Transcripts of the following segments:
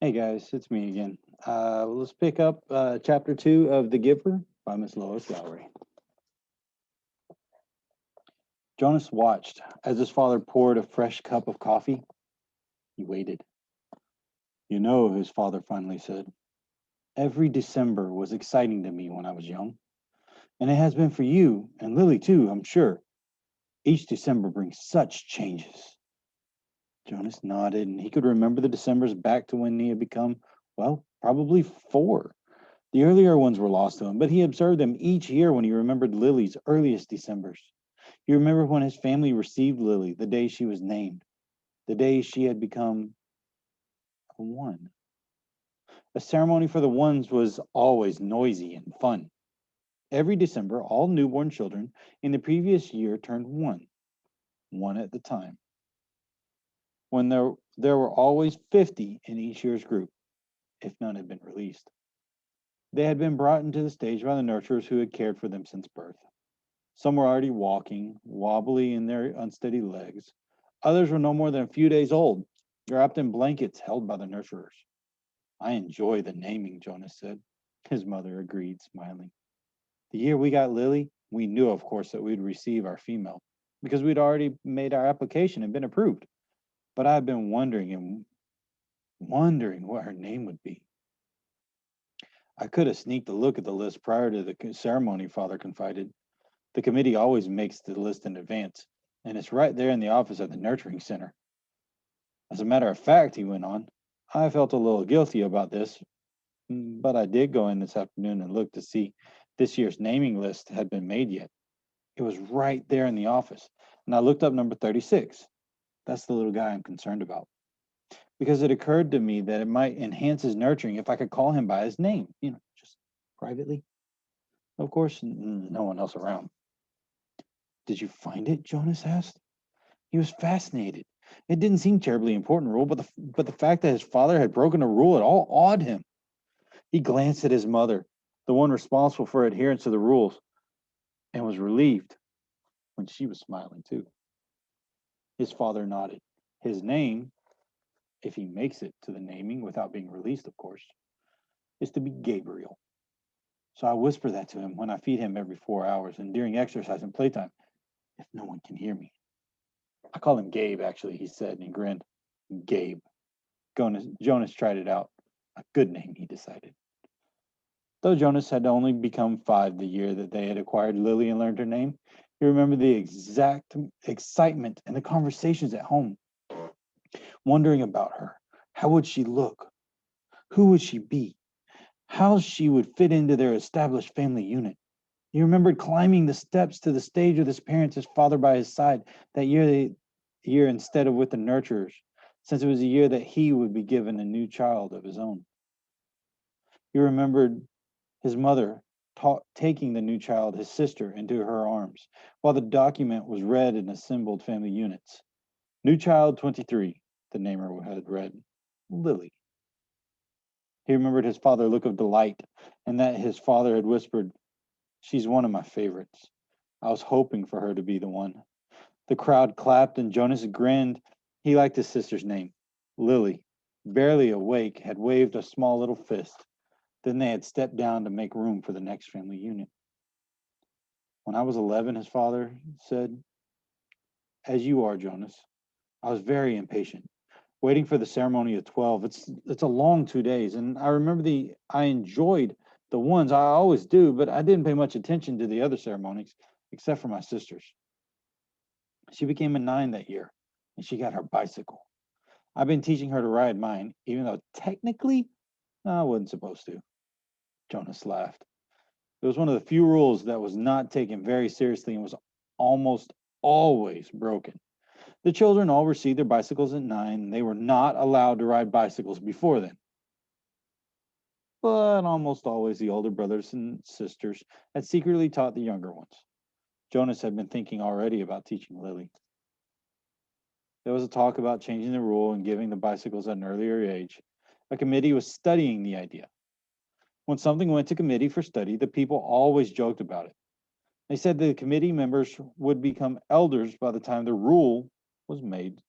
Hey guys, it's me again. Let's pick up chapter two of The Giver by Miss Lois Lowry. Jonas watched as his father poured a fresh cup of coffee. He waited. You know, his father finally said, every December was exciting to me when I was young, and it has been for you and Lily too, I'm sure. Each December brings such changes. Jonas nodded, and he could remember the Decembers back to when he had become, well, probably four. The earlier ones were lost to him, but he observed them each year when he remembered Lily's earliest Decembers. He remembered when his family received Lily, the day she was named, the day she had become a one. A ceremony for the ones was always noisy and fun. Every December, all newborn children in the previous year turned one at the time. When there were always 50 in each year's group, if none had been released. They had been brought into the stage by the nurturers who had cared for them since birth. Some were already walking, wobbly in their unsteady legs. Others were no more than a few days old, wrapped in blankets held by the nurturers. I enjoy the naming, Jonas said. His mother agreed, smiling. The year we got Lily, we knew, of course, that we'd receive our female, because we'd already made our application and been approved. But I had been wondering what her name would be. I could have sneaked a look at the list prior to the ceremony, Father confided. The committee always makes the list in advance, and it's right there in the office at the nurturing center. As a matter of fact, he went on, I felt a little guilty about this, but I did go in this afternoon and look to see this year's naming list had been made yet. It was right there in the office, and I looked up number 36. That's the little guy I'm concerned about. Because it occurred to me that it might enhance his nurturing if I could call him by his name, just privately. Of course, no one else around. Did you find it? Jonas asked. He was fascinated. It didn't seem terribly important rule, but the fact that his father had broken a rule at all awed him. He glanced at his mother, the one responsible for adherence to the rules, and was relieved when she was smiling too. His father nodded. His name, if he makes it to the naming without being released, of course, is to be Gabriel. So I whisper that to him when I feed him every 4 hours and during exercise and playtime, if no one can hear me. I call him Gabe, actually, he said and grinned. Gabe. Jonas tried it out. A good name, he decided. Though Jonas had only become 5 the year that they had acquired Lily and learned her name, he remembered the exact excitement and the conversations at home, wondering about her. How would she look? Who would she be? How she would fit into their established family unit. He remembered climbing the steps to the stage with his parents, his father by his side, that year instead of with the nurturers, since it was a year that he would be given a new child of his own. He remembered his mother taking the new child, his sister, into her arms, while the document was read in assembled family units. New child 23, the namer had read. Lily. He remembered his father's look of delight, and that his father had whispered, she's one of my favorites. I was hoping for her to be the one. The crowd clapped and Jonas grinned. He liked his sister's name. Lily, barely awake, had waved a small little fist. Then they had stepped down to make room for the next family unit. When I was 11, his father said, as you are, Jonas, I was very impatient, waiting for the ceremony at 12. It's a long 2 days, and I enjoyed the ones I always do, but I didn't pay much attention to the other ceremonies, except for my sister's. She became a 9 that year, and she got her bicycle. I've been teaching her to ride mine, even though technically I wasn't supposed to. Jonas laughed. It was one of the few rules that was not taken very seriously and was almost always broken. The children all received their bicycles at 9, and they were not allowed to ride bicycles before then. But almost always the older brothers and sisters had secretly taught the younger ones. Jonas had been thinking already about teaching Lily. There was a talk about changing the rule and giving the bicycles at an earlier age. A committee was studying the idea. When something went to committee for study, the people always joked about it. They said the committee members would become elders by the time the rule was made.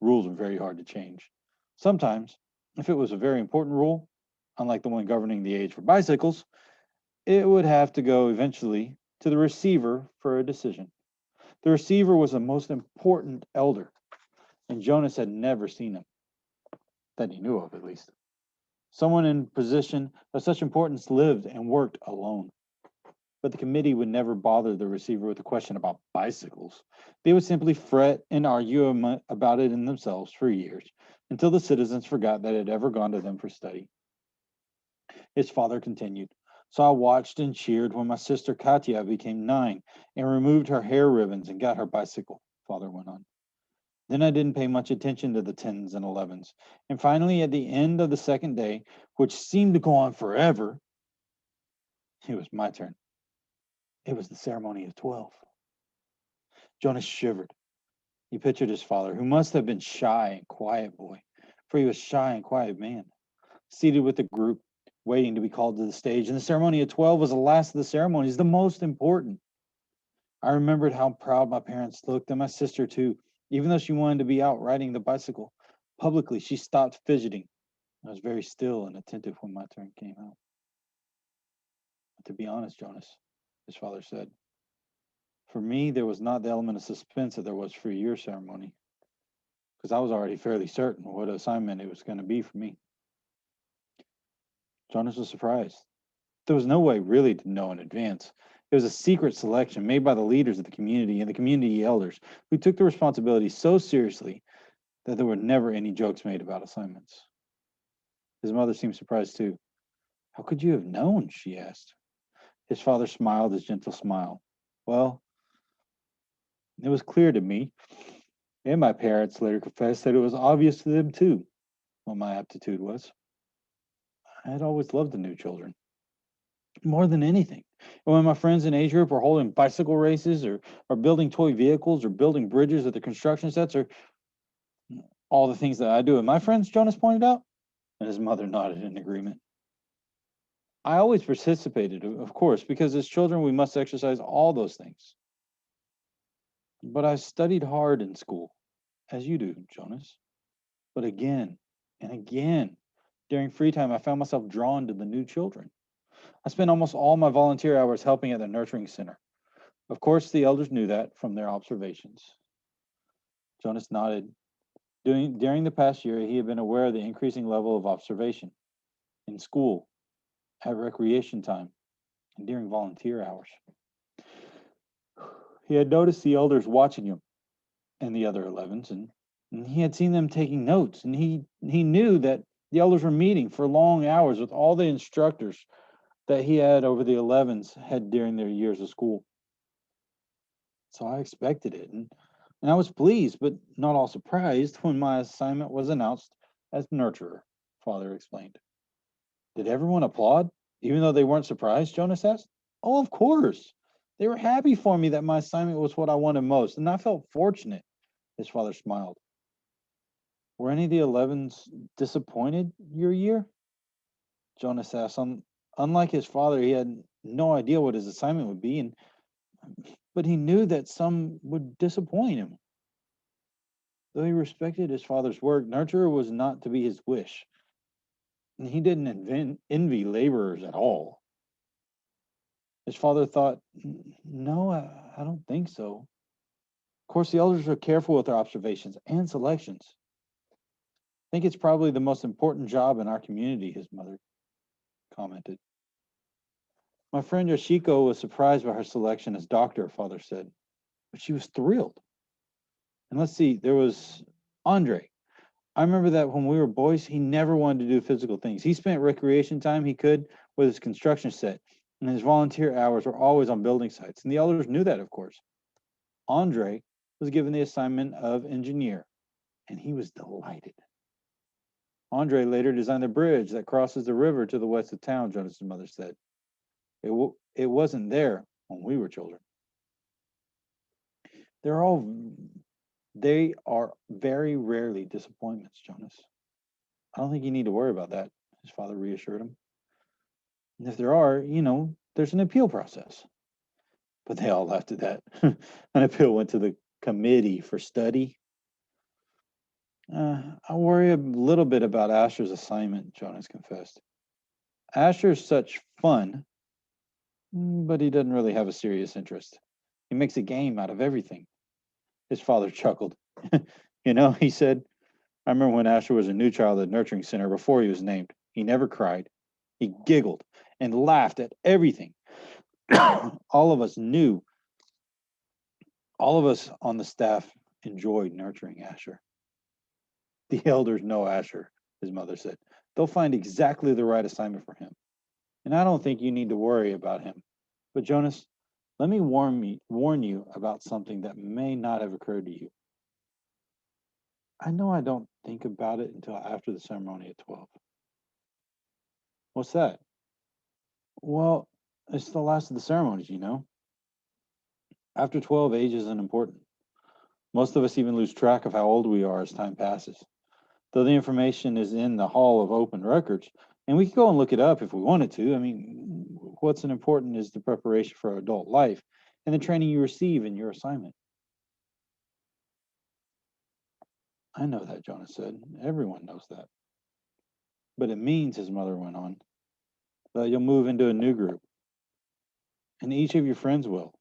Rules are very hard to change. Sometimes If it was a very important rule, unlike the one governing the age for bicycles, it would have to go eventually to the receiver for a decision. The receiver was the most important elder, and Jonas had never seen him, that he knew of at least. Someone in position of such importance lived and worked alone. But the committee would never bother the receiver with a question about bicycles. They would simply fret and argue about it in themselves for years, until the citizens forgot that it had ever gone to them for study. His father continued. So I watched and cheered when my sister Katya became 9 and removed her hair ribbons and got her bicycle, father went on. Then I didn't pay much attention to the 10s and 11s. And finally, at the end of the second day, which seemed to go on forever, it was my turn. It was the ceremony of 12. Jonas shivered. He pictured his father, who must have been shy and quiet boy, for he was shy and quiet man, seated with the group, waiting to be called to the stage. And the ceremony of 12 was the last of the ceremonies, the most important. I remembered how proud my parents looked, and my sister too. Even though she wanted to be out riding the bicycle, publicly she stopped fidgeting. I was very still and attentive when my turn came out. But to be honest, Jonas, his father said, for me, there was not the element of suspense that there was for your ceremony, because I was already fairly certain what assignment it was going to be for me. Jonas was surprised. There was no way really to know in advance. It was a secret selection made by the leaders of the community and the community elders who took the responsibility so seriously that there were never any jokes made about assignments. His mother seemed surprised too. How could you have known? She asked. His father smiled his gentle smile. Well, it was clear to me, and my parents later confessed that it was obvious to them too what my aptitude was. I had always loved the new children more than anything. And when my friends in age group were holding bicycle races or building toy vehicles or building bridges at the construction sets or all the things that I do with my friends, Jonas pointed out, and his mother nodded in agreement. I always participated, of course, because as children we must exercise all those things. But I studied hard in school, as you do, Jonas. But again and again, during free time, I found myself drawn to the new children. I spent almost all my volunteer hours helping at the nurturing center. Of course, the elders knew that from their observations. Jonas nodded. During the past year, he had been aware of the increasing level of observation in school, at recreation time, and during volunteer hours. He had noticed the elders watching him and the other 11s, and he had seen them taking notes, and he knew that the elders were meeting for long hours with all the instructors that he had over the 11s had during their years of school. So I expected it, and I was pleased, but not all surprised when my assignment was announced as nurturer, Father explained. Did everyone applaud, even though they weren't surprised? Jonas asked. Oh, of course. They were happy for me that my assignment was what I wanted most, and I felt fortunate. His father smiled. Were any of the 11s disappointed your year? Jonas asked. Unlike his father, he had no idea what his assignment would be, but he knew that some would disappoint him. Though he respected his father's work, nurturer was not to be his wish. And he didn't envy laborers at all. His father thought, no, I don't think so. Of course, the elders are careful with their observations and selections. I think it's probably the most important job in our community, his mother commented. My friend Yoshiko was surprised by her selection as doctor, father said, but she was thrilled. And let's see, there was Andre. I remember that when we were boys, he never wanted to do physical things. He spent recreation time he could with his construction set, and his volunteer hours were always on building sites. And the elders knew that, of course. Andre was given the assignment of engineer, and he was delighted. Andre later designed the bridge that crosses the river to the west of town, Jonas's mother said. It wasn't there when we were children. They are very rarely disappointments, Jonas. I don't think you need to worry about that, his father reassured him. And if there are, there's an appeal process. But they all laughed at that. An appeal went to the committee for study. I worry a little bit about Asher's assignment, Jonas confessed. Asher's such fun, but he doesn't really have a serious interest. He makes a game out of everything. His father chuckled. He said, I remember when Asher was a new child at the nurturing center before he was named. He never cried. He giggled and laughed at everything. All of us knew, all of us on the staff enjoyed nurturing Asher. The elders know Asher, his mother said. They'll find exactly the right assignment for him. And I don't think you need to worry about him. But Jonas, let me warn you about something that may not have occurred to you. I know I don't think about it until after the ceremony at 12. What's that? Well, it's the last of the ceremonies, After 12, age isn't important. Most of us even lose track of how old we are as time passes. Though the information is in the Hall of Open Records, and we can go and look it up if we wanted to. I mean, what's important is the preparation for adult life and the training you receive in your assignment. I know that, Jonas said. Everyone knows that. But it means, his mother went on, that you'll move into a new group, and each of your friends will.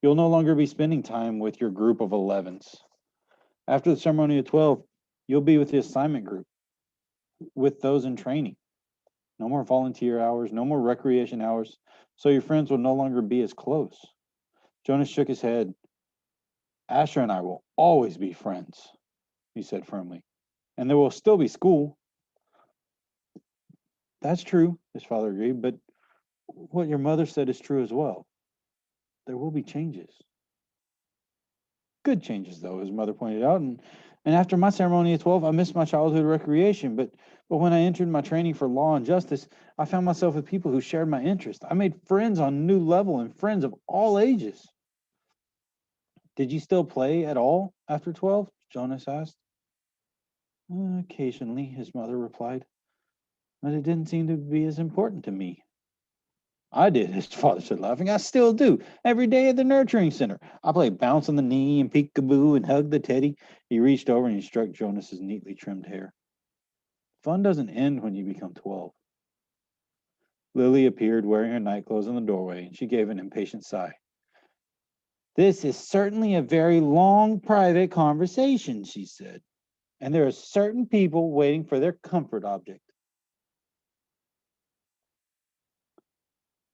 You'll no longer be spending time with your group of 11s. After the ceremony of 12, you'll be with the assignment group, with those in training. No more volunteer hours, no more recreation hours, so your friends will no longer be as close. Jonas shook his head. Asher and I will always be friends, he said firmly. And there will still be school. That's true, his father agreed, but what your mother said is true as well. There will be changes. Good changes, though, his mother pointed out. And after my ceremony at 12, I missed my childhood recreation. But when I entered my training for law and justice, I found myself with people who shared my interest. I made friends on a new level and friends of all ages. Did you still play at all after 12? Jonas asked. Occasionally, his mother replied. But it didn't seem to be as important to me. I did, his father said, laughing. I still do. Every day at the nurturing center. I play bounce on the knee and peekaboo and hug the teddy. He reached over and he stroked Jonas's neatly trimmed hair. Fun doesn't end when you become 12. Lily appeared wearing her nightclothes in the doorway, and she gave an impatient sigh. This is certainly a very long private conversation, she said. And there are certain people waiting for their comfort object.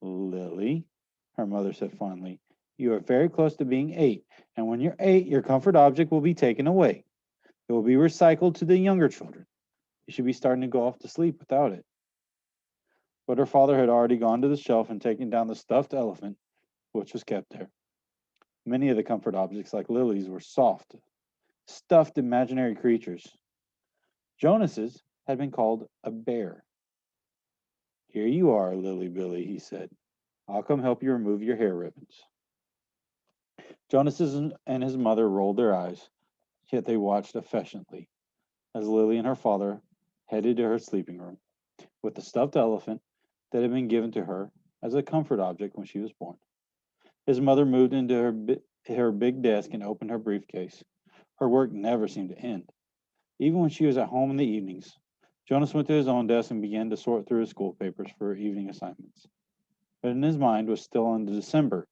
Lily, her mother said fondly, you are very close to being 8, and when you're 8, your comfort object will be taken away. It will be recycled to the younger children. You should be starting to go off to sleep without it. But her father had already gone to the shelf and taken down the stuffed elephant, which was kept there. Many of the comfort objects, like Lily's, were soft, stuffed imaginary creatures. Jonas's had been called a bear. Here you are, Lily Billy, he said. I'll come help you remove your hair ribbons. Jonas and his mother rolled their eyes, yet they watched affectionately as Lily and her father headed to her sleeping room with the stuffed elephant that had been given to her as a comfort object when she was born. His mother moved into her big desk and opened her briefcase. Her work never seemed to end. Even when she was at home in the evenings, Jonas went to his own desk and began to sort through his school papers for evening assignments. But in his mind was still on December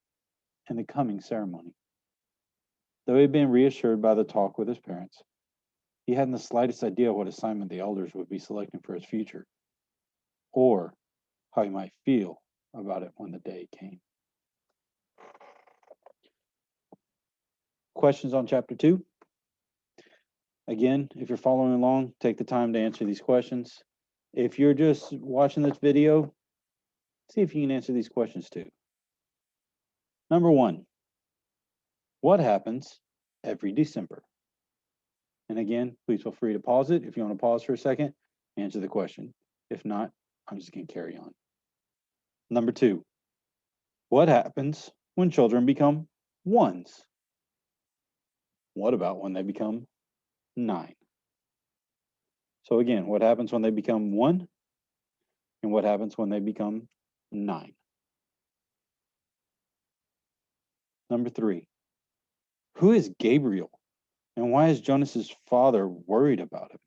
and the coming ceremony. Though he had been reassured by the talk with his parents, he hadn't the slightest idea what assignment the elders would be selecting for his future, or how he might feel about it when the day came. Questions on chapter 2? Again, if you're following along, take the time to answer these questions. If you're just watching this video, see if you can answer these questions too. Number 1, what happens every December? And again, please feel free to pause it. If you want to pause for a second, answer the question. If not, I'm just going to carry on. Number 2, what happens when children become 1s? What about when they become 9? So again, what happens when they become 1? And what happens when they become 9? Number 3, who is Gabriel? And why is Jonas's father worried about him?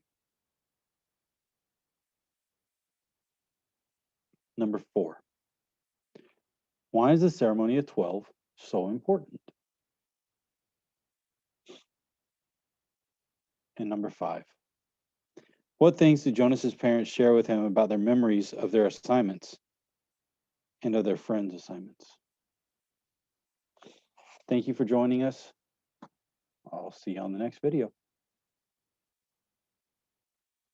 Number 4. Why is the ceremony of 12 so important? And number 5. What things did Jonas's parents share with him about their memories of their assignments and of their friends' assignments? Thank you for joining us. I'll see you on the next video.